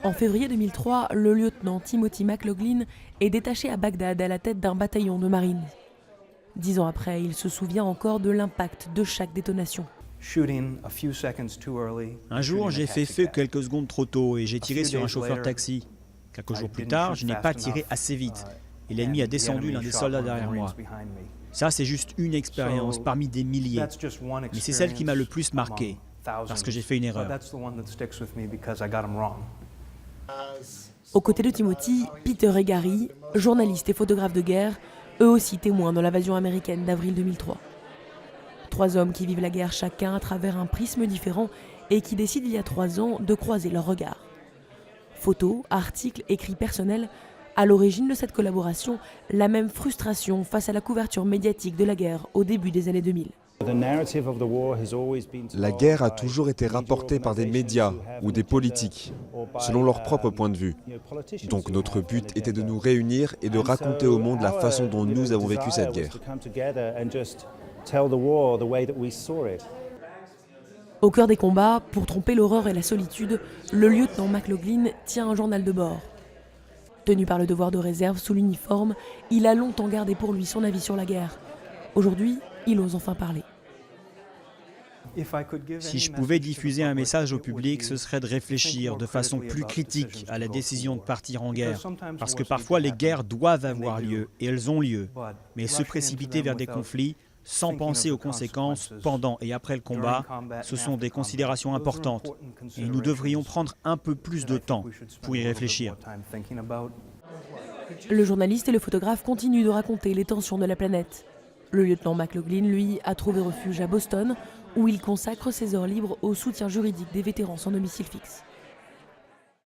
En février 2003, le lieutenant Timothy McLaughlin est détaché à Bagdad à la tête d'un bataillon de marines. 10 ans après, il se souvient encore de l'impact de chaque détonation. Un jour, j'ai fait feu quelques secondes trop tôt et j'ai tiré sur un chauffeur taxi. Quelques jours plus tard, je n'ai pas tiré assez vite et l'ennemi a descendu l'un des soldats derrière moi. Ça, c'est juste une expérience parmi des milliers, mais c'est celle qui m'a le plus marqué, parce que j'ai fait une erreur. Aux côtés de Timothy, Peter et Gary, journalistes et photographes de guerre, eux aussi témoins dans l'invasion américaine d'avril 2003. 3 hommes qui vivent la guerre chacun à travers un prisme différent et qui décident il y a 3 ans de croiser leurs regards. Photos, articles, écrits personnels, à l'origine de cette collaboration, la même frustration face à la couverture médiatique de la guerre au début des années 2000. La guerre a toujours été rapportée par des médias ou des politiques, selon leur propre point de vue. Donc notre but était de nous réunir et de raconter au monde la façon dont nous avons vécu cette guerre. Au cœur des combats, pour tromper l'horreur et la solitude, le lieutenant McLaughlin tient un journal de bord. Tenu par le devoir de réserve sous l'uniforme, il a longtemps gardé pour lui son avis sur la guerre. Aujourd'hui, il ose enfin parler. Si je pouvais diffuser un message au public, ce serait de réfléchir de façon plus critique à la décision de partir en guerre. Parce que parfois les guerres doivent avoir lieu, et elles ont lieu. Mais se précipiter vers des conflits, sans penser aux conséquences pendant et après le combat, ce sont des considérations importantes. Et nous devrions prendre un peu plus de temps pour y réfléchir. Le journaliste et le photographe continuent de raconter les tensions de la planète. Le lieutenant McLaughlin, lui, a trouvé refuge à Boston, où il consacre ses heures libres au soutien juridique des vétérans sans domicile fixe.